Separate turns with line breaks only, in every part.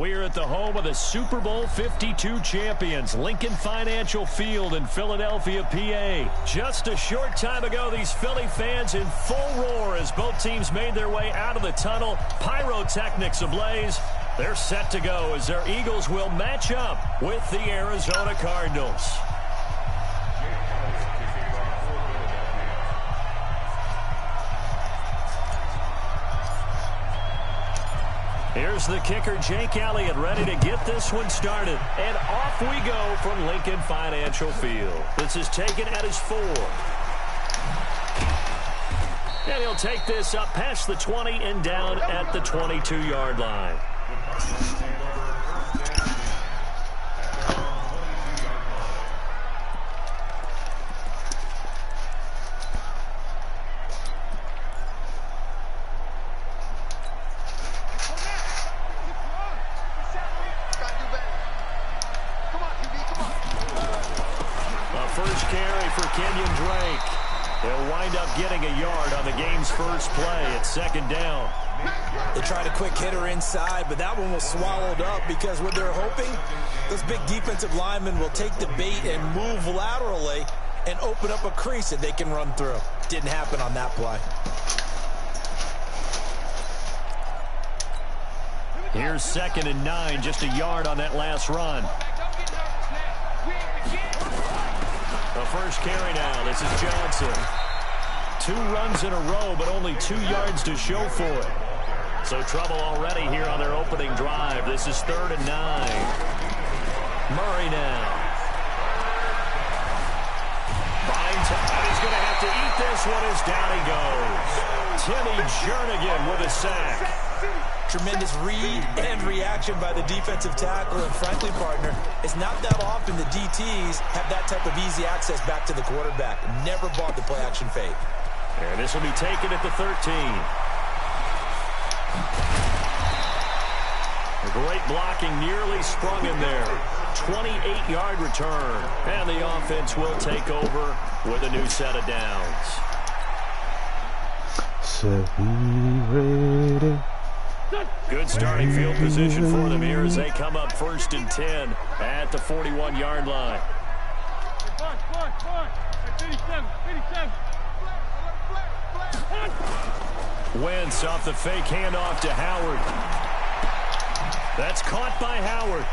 We're at the home of the Super Bowl 52 champions, Lincoln Financial Field in Philadelphia, PA. Just a short time ago, these Philly fans in full roar as both teams made their way out of the tunnel. Pyrotechnics ablaze. They're set to go as their Eagles will match up with the Arizona Cardinals. Here's the kicker, Jake Elliott, ready to get this one started. And off we go from Lincoln Financial Field. This is taken at his 4. And he'll take this up past the 20 and down at the 22-yard line. They'll wind up getting a yard on the game's first play at 2nd down.
They tried a quick hitter inside, but that one was swallowed up because what they're hoping, those big defensive linemen will take the bait and move laterally and open up a crease that they can run through. Didn't happen on that play.
Here's 2nd and 9, just a yard on that last run. The first carry now. This is Johnson. 2 runs in a row, but only 2 yards to show for it. So trouble already here on their opening drive. This is 3rd and 9. Murray now. Finds him, and he's going to have to eat this one as down he goes. Timmy Jernigan with a sack.
Tremendous read and reaction by the defensive tackle. And frankly, partner, it's not that often the DTs have that type of easy access back to the quarterback. Never bought the play-action fake.
And this will be taken at the 13. A great blocking nearly sprung in there. 28-yard return. And the offense will take over with a new set of downs.
So ready.
Good starting field position for them here as they come up 1st and 10 at the 41-yard line. Wentz off the fake handoff to Howard. That's caught by Howard.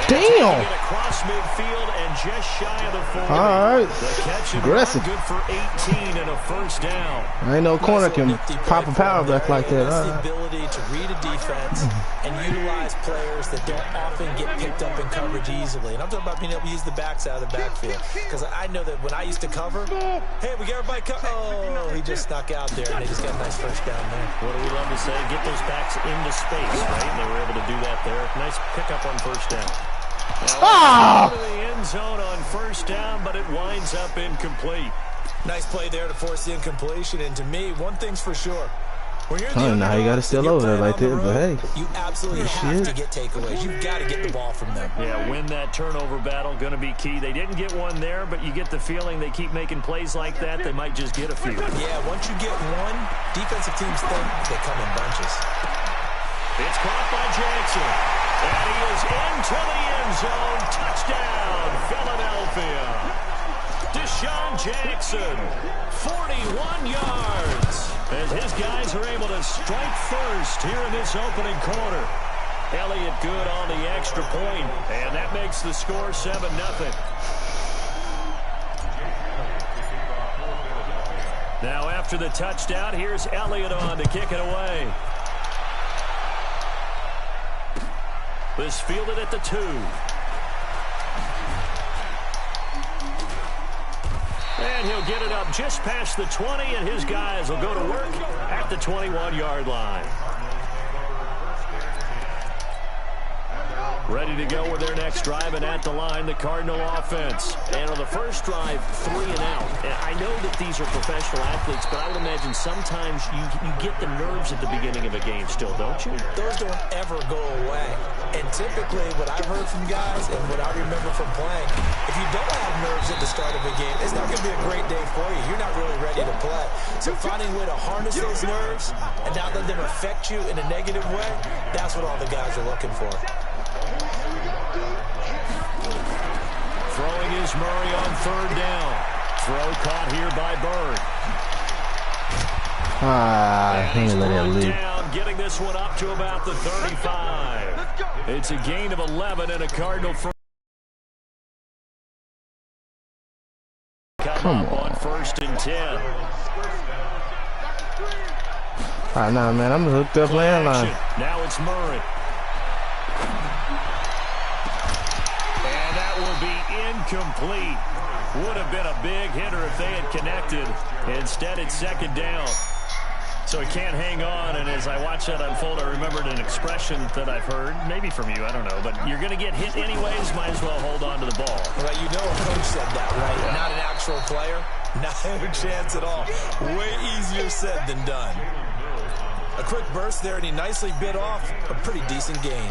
Damn!
Across midfield and just shy of the 40.
All right.
The catch
Aggressive.
Good for 18 and a first down.
Ain't no corner can pop a power back like that.
That's the ability to read a defense and utilize players that don't often get picked up in coverage easily. And I'm talking about being able to use the backside of the backfield. Because I know that when I used to cover, hey, we got everybody covered. Oh, he just snuck out there, and they just got a nice first down there.
What do we love to say? Get those backs into space, right? And they were able to do that there. Nice pickup on first down.
Oh!
To the end zone on first down, but it winds up incomplete.
Nice play there to force the incompletion. And to me, one thing's for sure. When you're
I don't know how you got to still over there like that, but hey.
You absolutely have to get takeaways. You've got to get the ball from them.
Yeah, win that turnover battle, going to be key. They didn't get one there, but you get the feeling they keep making plays like that, they might just get a few.
Yeah, once you get one, defensive teams think they come in bunches.
It's caught by Jackson. And he is into the end zone. Touchdown, Philadelphia. Deshaun Jackson, 41 yards. As his guys are able to strike first here in this opening quarter. Elliott good on the extra point, and that makes the score 7-0. Now after the touchdown, here's Elliott on to kick it away. This fielded at the 2. And he'll get it up just past the 20, and his guys will go to work at the 21-yard line. Ready to go with their next drive, and at the line, the Cardinal offense. And on the first drive, 3 and out. And I know that these are professional athletes, but I would imagine sometimes you get the nerves at the beginning of a game still, don't you?
Those don't ever go away. And typically, what I've heard from guys and what I remember from playing, if you don't have nerves at the start of a game, it's not going to be a great day for you. You're not really ready to play. So finding a way to harness those nerves and not let them affect you in a negative way, that's what all the guys are looking for.
Throwing is Murray on 3rd down. Throw caught here by Bird.
He didn't let it leave.
Down, getting this one up to about the 35. It's a gain of 11 and a Cardinal first.
Come on.
1st and 10.
All right, now, man, I'm hooked up landline.
Now it's Murray. And that will be incomplete. Would have been a big hitter if they had connected. Instead, it's 2nd down. So he can't hang on, and as I watch that unfold, I remembered an expression that I've heard, maybe from you, I don't know, but you're going to get hit anyways, might as well hold on to the ball.
Right, you know a coach said that, right? Yeah. Not an actual player. Not a chance at all. Way easier said than done. A quick burst there, and he nicely bit off a pretty decent gain.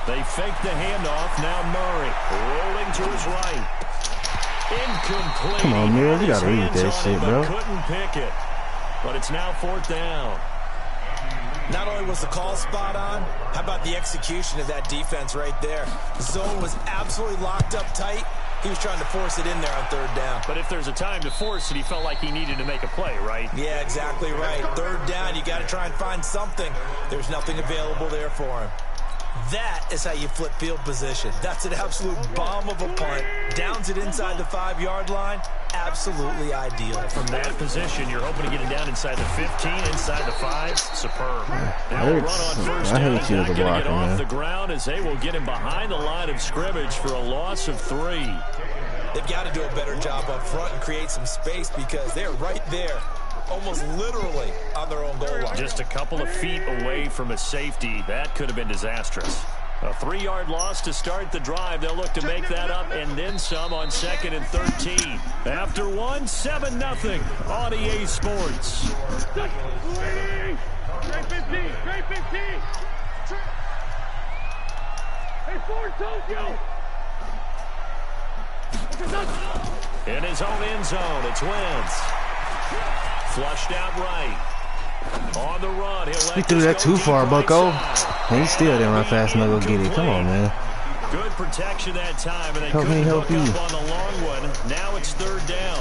They fake the handoff. Now Murray rolling to his right. Incomplete.
Come on, Murray, you gotta read that shit, bro.
Couldn't pick it. But it's now 4th down.
Not only was the call spot on, how about the execution of that defense right there? Zone was absolutely locked up tight. He was trying to force it in there on 3rd down.
But if there's a time to force it, he felt like he needed to make a play, right?
Yeah, exactly right. 3rd down, you got to try and find something. There's nothing available there for him. That is how you flip field position. That's an absolute bomb of a punt. Downs it inside the 5-yard line. Absolutely ideal.
From that position, you're hoping to get it down inside the 15, inside the 5. Superb. Now we'll run on 1st down. He's not going to get off the ground as they will get him behind the line of scrimmage for a loss of 3.
They've got to do a better job up front and create some space because they're right there, almost literally on their own goal line.
Just a couple of feet away from a safety. That could have been disastrous. A 3-yard loss to start the drive. They'll look to make that up and then some on 2nd and 13. After 1, 7-0 on EA Sports.
Great 15. Great 15. Hey, Ford Tokyo.
In his own end zone, it's Wentz. Flushed out right. On the run, he'll let
He threw that too far, Bucko. And he still didn't run fast enough to go get it. Come on, man.
Good protection that time, and they
help me help you.
Up on the long one. Now it's 3rd down.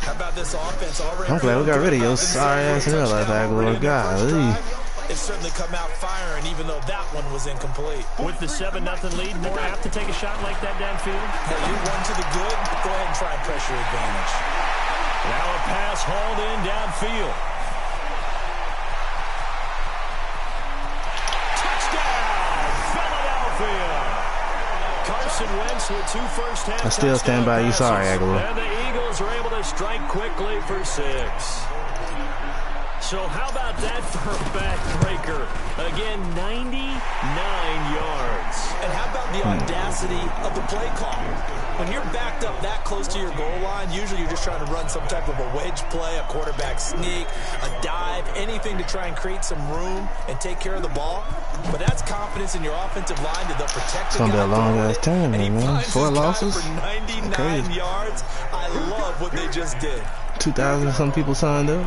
How about this offense already?
I'm glad we got rid of your sorry ass in there like that, Lord. Golly.
It's certainly come out firing, even though that one was incomplete.
With the 7-0 lead, more apt to take a shot like that downfield?
Hey, you run to the good, go ahead and try and pressure advantage.
Now a pass hauled in downfield. Touchdown, Philadelphia. Carson Wentz with 2 first-half.
I still stand by you. Sorry, Aguilar.
And the Eagles are able to strike quickly for 6. So how about that for a backbreaker? Again, 99 yards.
And how about the audacity of the play call? When you're backed up that close to your goal line, usually you're just trying to run some type of a wedge play, a quarterback sneak, a dive, anything to try and create some room and take care of the ball. But that's confidence in your offensive line that they'll protect the guy.
It's going to be a long-ass time, man. 4 losses?
For 99 yards. I love what they just did.
2,000 some people signed up.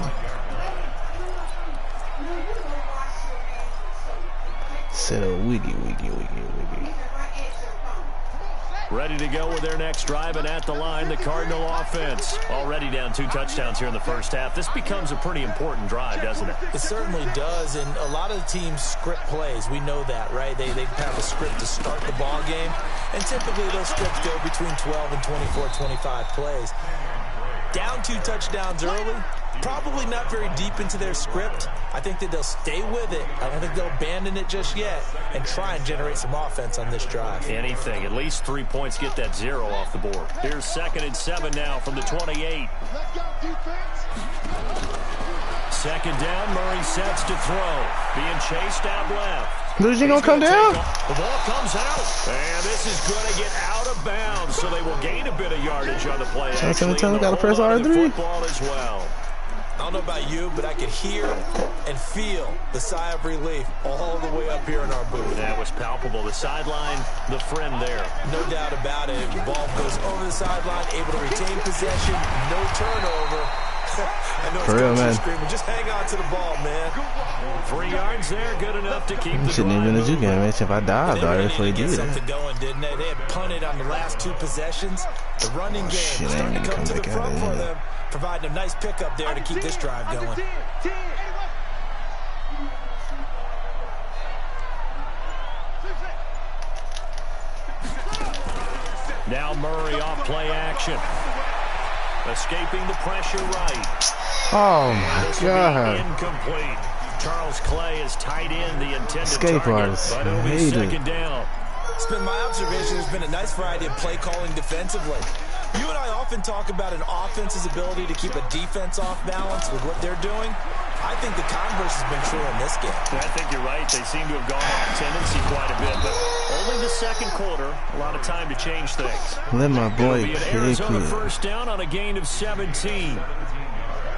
Set a wiggy.
Ready to go with their next drive, and at the line, the Cardinal offense. Already down 2 touchdowns here in the first half. This becomes a pretty important drive, doesn't it?
It certainly does, and a lot of the teams script plays. We know that, right? They have a script to start the ball game, and typically those scripts go between 12 and 24, 25 plays. Down 2 touchdowns early, probably not very deep into their script. I think that they'll stay with it. I don't think they'll abandon it just yet and try and generate some offense on this drive.
Anything. At least 3 points, get that 0 off the board. Here's 2nd and 7 now from the 28. Second down, Murray sets to throw. Being chased out left.
Is he gonna come down?
The ball comes out, and this is going to get out of bounds, so they will gain a bit of yardage on the play.
Actually, got to press R3.
Football as well.
I don't know about you, but I could hear and feel the sigh of relief all the way up here in our booth.
That was palpable. The sideline, the friend there.
No doubt about it. The ball goes over the sideline, able to retain possession, no turnover. I know it's
For real, man.
Screaming. Just hang on to the ball, man.
3 yards there, good enough to keep the
Shouldn't even have you game, man. If I died, though, that's what he did.
Something going, didn't they? They had punted on the last 2 possessions. The running game
Shit,
starting to come to the
back
front
out
for
of
them, providing a nice pickup there to keep this drive going.
Now Murray off play action. Escaping the pressure right.
Oh, my
This
God.
will be incomplete. Charles Clay is tight in the intended
Escape
target,
artist.
but it'll be
Hate it.
second down.
It's been my observation there's been a nice variety of play calling defensively. You and I often talk about an offense's ability to keep a defense off balance with what they're doing. I think the converse has been true in this game.
I think you're right. They seem to have gone off tendency quite a bit, but only the second quarter. A lot of time to change things.
Let my boy
It'll be an
pick
Arizona
it.
first down on a gain of 17.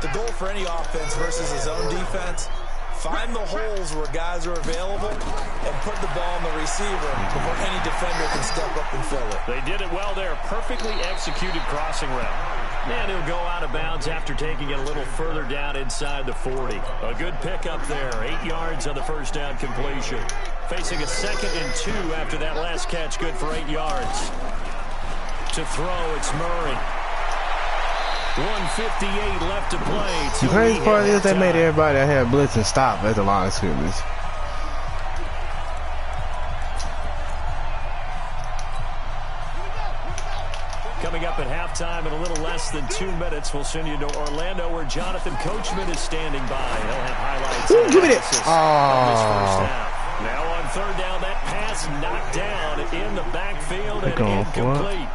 The goal for any offense versus his own defense, find the holes where guys are available and put the ball on the receiver before any defender can step up and fill it.
They did it well there. Perfectly executed crossing route. And he'll go out of bounds after taking it a little further down inside the 40. A good pickup there. 8 yards on the first down completion. Facing a 2nd and 2 after that last catch. Good for 8 yards. To throw, it's Murray. 1:58 left to play.
The crazy part is they made everybody that had blitzing stop at the line of scrimmage.
Coming up at halftime in a little less than 2 minutes, we'll send you to Orlando where Jonathan Coachman is standing by. He'll have highlights.
Ooh, give me it.
Of this
Oh.
first half. Now on 3rd down, that pass knocked down in the backfield and
going for it.
incomplete.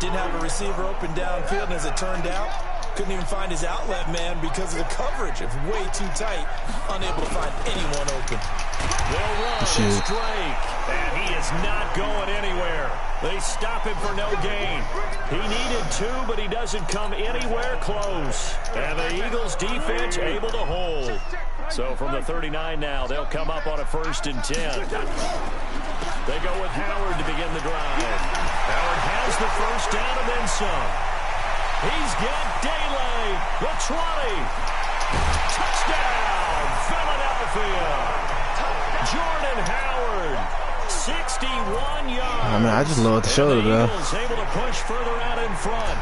Didn't have a receiver open downfield, and as it turned out, couldn't even find his outlet man because of the coverage. It's way too tight, unable to find anyone open.
They'll run. It's Drake, and he is not going anywhere. They stop him for no gain. He needed 2, but he doesn't come anywhere close. And the Eagles defense able to hold. So from the 39 now, they'll come up on a 1st and 10. They go with Howard to begin the drive. Howard has the first down and then some. He's got daylight. The 20. Touchdown, Philadelphia. Jordan Howard, 61 yards.
I mean, I just love the shoulder, though.
Eagles able to push further out in front.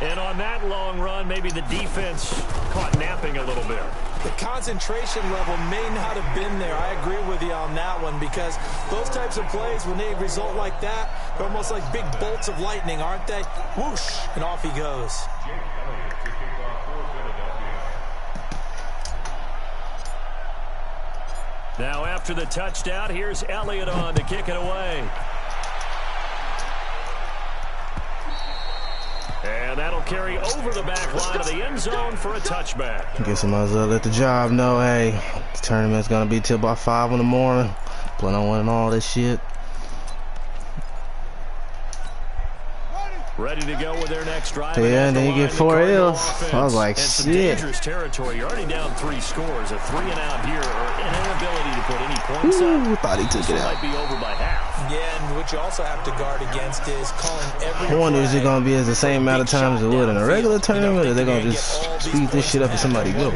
And on that long run, maybe the defense caught napping a little bit.
The concentration level may not have been there. I agree with you on that one because those types of plays, when they result like that, they're almost like big bolts of lightning, aren't they? Whoosh, and off he goes.
Now after the touchdown, here's Elliott on to kick it away. And that'll carry over the back line of the end zone for a touchback.
Guess I might as well let the job know, hey, the tournament's gonna be till about 5 in the morning. Plan on winning all this shit.
Ready to go with their next drive.
Yeah, and then you get 4 L's. I was like,
and some
shit.
dangerous territory. You're already down 3 scores. A 3 and out here, or an inability to put any points
Ooh,
up.
thought he took it
Might
out.
be over by half.
Yeah, and what you also have to guard against is calling every
I wonder is it
play
gonna be as the same amount of times as it would in a regular tournament, or they're gonna just speed this shit up and somebody go?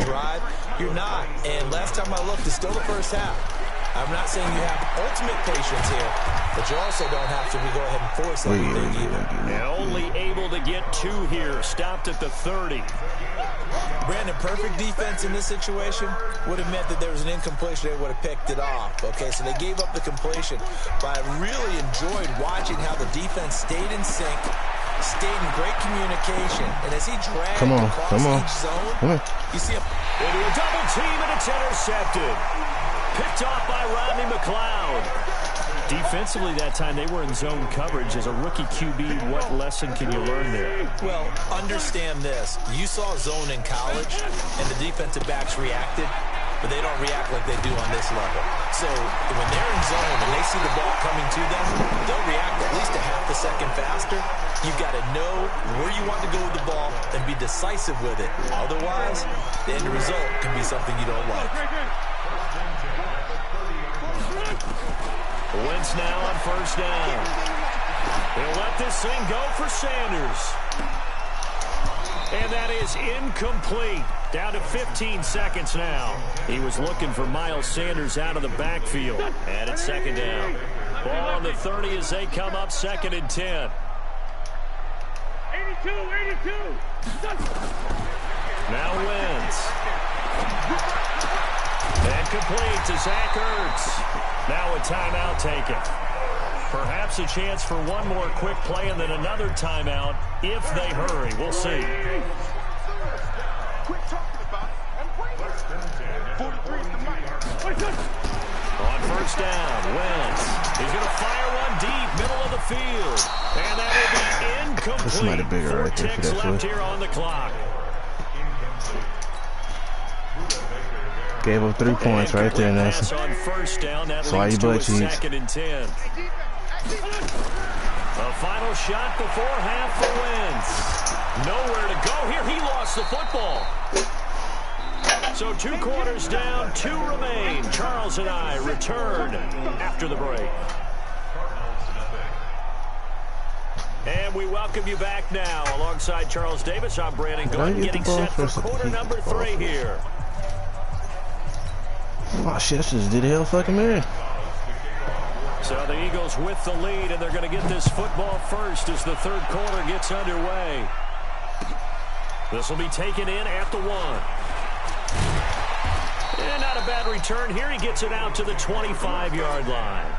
You're not. And last time I looked, it's still the first half. I'm not saying you have ultimate patience here, but you also don't have to go ahead and force everything either.
And only able to get 2 here. Stopped at the 30.
Brandon, perfect defense in this situation would have meant that there was an incompletion. They would have picked it off. Okay, so they gave up the completion. But I really enjoyed watching how the defense stayed in sync, stayed in great communication. And as he dragged across each zone, you see him.
Into a double team, and it's intercepted. Picked off by Rodney McLeod. Defensively that time, they were in zone coverage. As a rookie QB, what lesson can you learn there?
Well, understand this. You saw zone in college, and the defensive backs reacted, but they don't react like they do on this level. So when they're in zone and they see the ball coming to them, they'll react at least a half a second faster. You've got to know where you want to go with the ball and be decisive with it. Otherwise, the end result can be something you don't like.
Wentz now on first down. He'll let this thing go for Sanders. And that is incomplete. Down to 15 seconds now. He was looking for Miles Sanders out of the backfield. And it's second down. Ball on the 30 as they come up, 2nd and 10.
82.
Now Wentz. And complete to Zach Ertz. Now a timeout taken. Perhaps a chance for one more quick play and then another timeout if they hurry. We'll see. On first down, Wentz. He's going to fire one deep, middle of the field. And that will be incomplete.
This might have been bigger
4
right there for
ticks
that
left
play.
here on the clock.
Gave up 3 points right there, Nelson.
On first down, that
That's why
leads
you
to a
butt cheeks.
2nd and 10. A final shot before half for Wentz. Nowhere to go here. He lost the football. So 2 quarters down, 2 remain. Charles and I return after the break. And we welcome you back now. Alongside Charles Davis, I'm Brandon Gordon, getting set for quarter number 3 here.
Oh shit, I just did hell fucking man.
So the Eagles with the lead, and they're going to get this football first as the 3rd quarter gets underway. This will be taken in at the 1. And not a bad return here. He gets it out to the 25-yard line.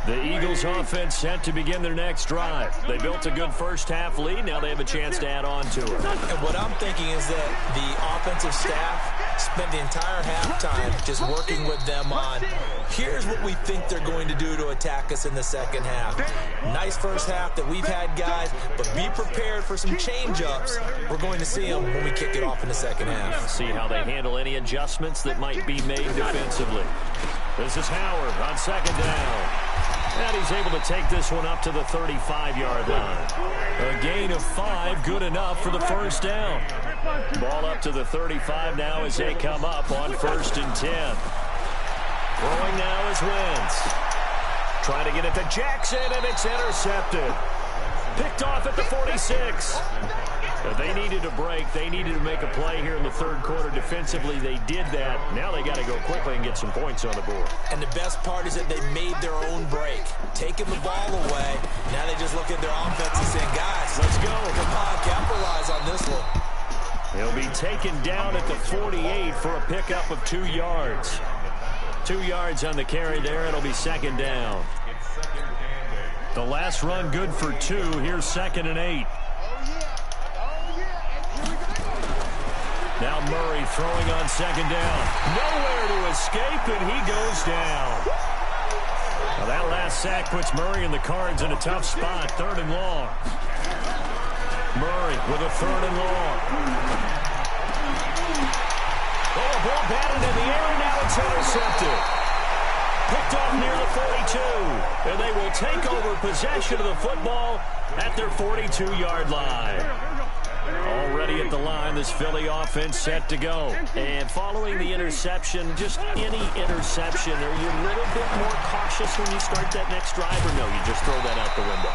The Eagles offense set to begin their next drive. They built a good first half lead. Now they have a chance to add on to it.
And what I'm thinking is that the offensive staff spent the entire halftime just working with them on, here's what we think they're going to do to attack us in the second half. Nice first half that we've had, guys, but be prepared for some change-ups. We're going to see them when we kick it off in the second half.
See how they handle any adjustments that might be made defensively. This is Howard on second down. And he's able to take this one up to the 35-yard line. A gain of 5, good enough for the first down. Ball up to the 35 now as they come up on 1st and 10. Throwing now is Wentz. Trying to get it to Jackson, and it's intercepted. Picked off at the 46. But they needed a break. They needed to make a play here in the 3rd quarter. Defensively, they did that. Now they got to go quickly and get some points on the board.
And the best part is that they made their own break. Taking the ball away. Now they just look at their offense and saying, guys, let's go. Come on, capitalize on this one.
He'll be taken down at the 48 for a pickup of 2 yards. 2 yards on the carry there. It'll be 2nd down. The last run good for 2. Here's 2nd and 8. Now Murray throwing on 2nd down. Nowhere to escape, and he goes down. Now that last sack puts Murray and the Cards in a tough spot. 3rd and long. Murray with a 3rd and long. Oh, a ball batted in the air, and now it's intercepted. Picked off near the 42, and they will take over possession of the football at their 42-yard line. Already at the line, this Philly offense set to go. And following the interception, just any interception, are you a little bit more cautious when you start that next drive, or no, you just throw that out the window?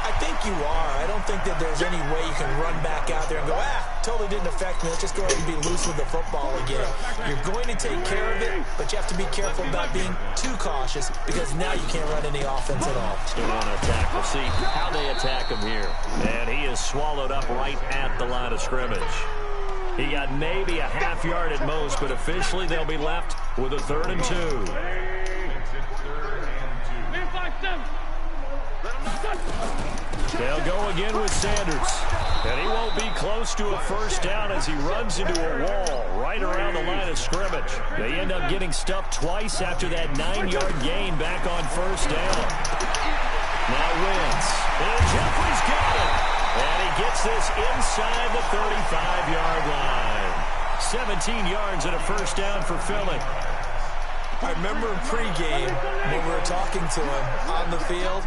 I think you are. I don't think that there's any way you can run back out there and go, totally didn't affect me. Let's just go ahead and be loose with the football again. You're going to take care of it, but you have to be careful about being too cautious because now you can't run any offense at all.
Still on attack. We'll see how they attack him here. And he is swallowed up right at the line of scrimmage. He got maybe a half yard at most, but officially they'll be left with a 3rd and 2. They'll go again with Sanders. And he won't be close to a first down as he runs into a wall right around the line of scrimmage. They end up getting stuffed twice after that 9-yard gain back on first down. Now Wentz. And Jeffrey's got it. And he gets this inside the 35-yard line. 17 yards and a first down for Philly.
I remember in pregame when we were talking to him on the field,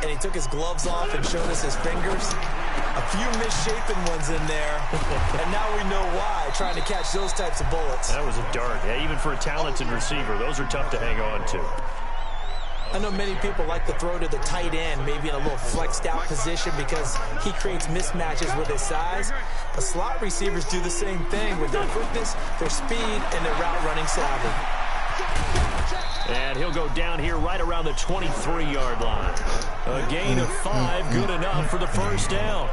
and he took his gloves off and showed us his fingers. A few misshapen ones in there, and now we know why, trying to catch those types of bullets.
That was a dart. Yeah, even for a talented receiver, those are tough to hang on to.
I know many people like to throw to the tight end, maybe in a little flexed out position because he creates mismatches with his size. But slot receivers do the same thing with their quickness, their speed, and their route running savvy.
And he'll go down here right around the 23-yard line. A gain of 5, good enough for the first down.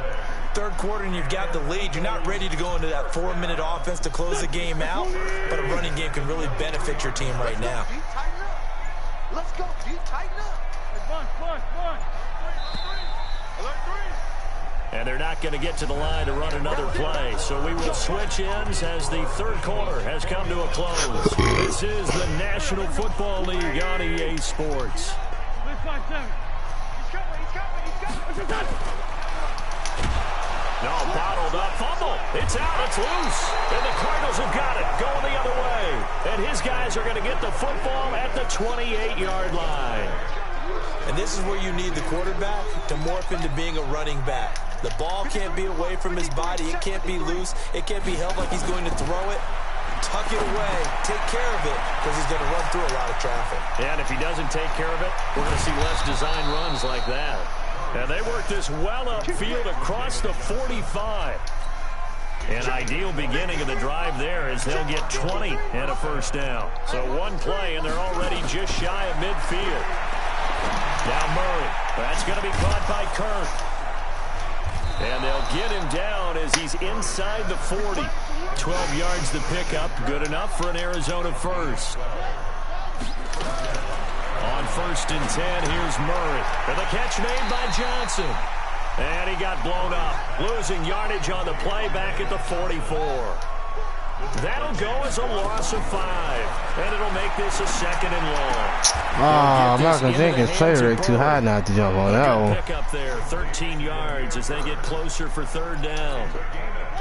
Third quarter and you've got the lead. You're not ready to go into that 4-minute offense to close the game out, but a running game can really benefit your team right now.
Let's go. Tighten up.
And they're not going to get to the line to run another play. So we will switch ends as the third quarter has come to a close. This is the National Football League on EA Sports. No, bottled up, fumble. It's out, it's loose. And the Cardinals have got it, going the other way. And his guys are going to get the football at the 28-yard line.
And this is where you need the quarterback to morph into being a running back. The ball can't be away from his body. It can't be loose. It can't be held like he's going to throw it. Tuck it away. Take care of it because he's going to run through a lot of traffic.
And if he doesn't take care of it, we're going to see less design runs like that. And they work this well upfield across the 45. An ideal beginning of the drive there as they'll get 20 and a first down. So one play, and they're already just shy of midfield. Now Murray. That's going to be caught by Kirk. And they'll get him down as he's inside the 40. 12 yards to pick up. Good enough for an Arizona first. On 1st and 10, here's Murray. And the catch made by Johnson. And he got blown up. Losing yardage on the play back at the 44. That'll go as a loss of 5. And it'll make this a 2nd and long.
I'm not going to think his play rate too high not to jump on that one.
Pick up there, 13 yards as they get closer for 3rd down.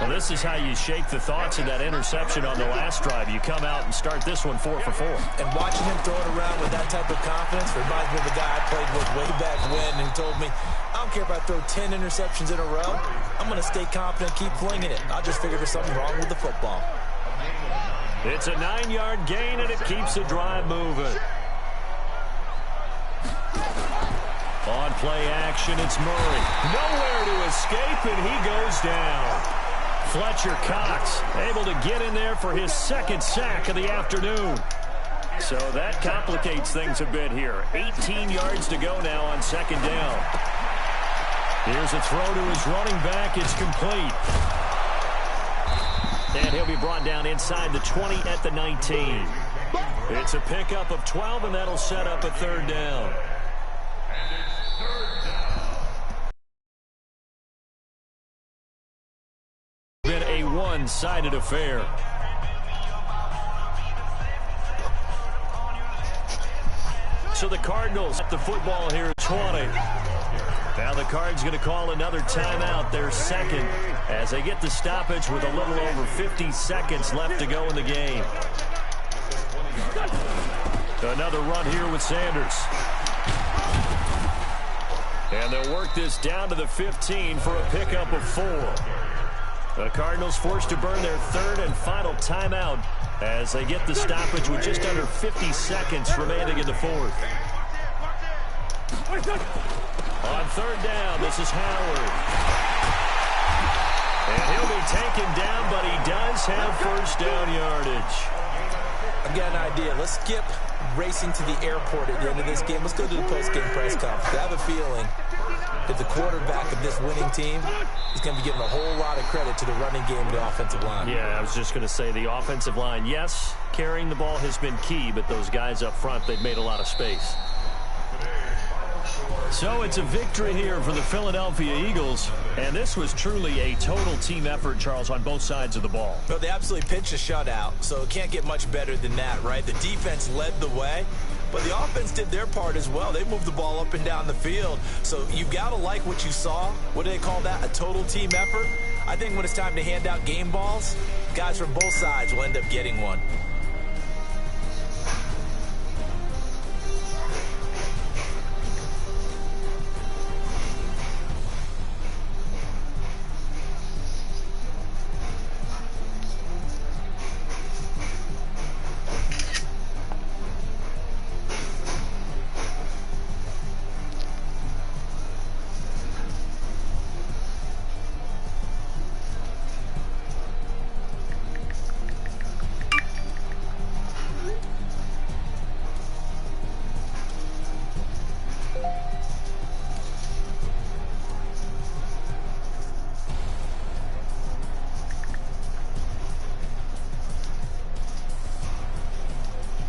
Well, this is how you shake the thoughts of that interception on the last drive. You come out and start this one 4 for 4.
And watching him throw it around with that type of confidence reminds me of a guy I played with way back when, and he told me, I don't care if I throw 10 interceptions in a row. I'm going to stay confident, keep flinging it. I'll just figure there's something wrong with the football.
It's a 9-yard gain, and it keeps the drive moving. On play action, it's Murray. Nowhere to escape, and he goes down. Fletcher Cox able to get in there for his 2nd sack of the afternoon. So that complicates things a bit here. 18 yards to go now on 2nd down. Here's a throw to his running back. It's complete. And he'll be brought down inside the 20 at the 19. It's a pickup of 12, and that'll set up a 3rd down. Been a one-sided affair. So the Cardinals at the football here at 20. Now the Cards going to call another timeout, their 2nd, as they get the stoppage with a little over 50 seconds left to go in the game. Another run here with Sanders. And they'll work this down to the 15 for a pickup of 4. The Cardinals forced to burn their 3rd and final timeout as they get the stoppage with just under 50 seconds remaining in the 4th. On 3rd down, this is Howard. And he'll be taken down, but he does have first down yardage.
I've got an idea. Let's skip racing to the airport at the end of this game. Let's go to the post-game press conference. I have a feeling that the quarterback of this winning team is going to be given a whole lot of credit to the running game and the offensive line.
Yeah, I was just going to say the offensive line, yes, carrying the ball has been key, but those guys up front, they've made a lot of space. So it's a victory here for the Philadelphia Eagles, and this was truly a total team effort, Charles, on both sides of the ball.
Well, they absolutely pitched a shutout, so it can't get much better than that, right? The defense led the way, but the offense did their part as well. They moved the ball up and down the field, so you've got to like what you saw. What do they call that? A total team effort? I think when it's time to hand out game balls, guys from both sides will end up getting one.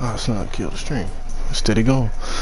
Oh, it's not kill the stream. Steady going.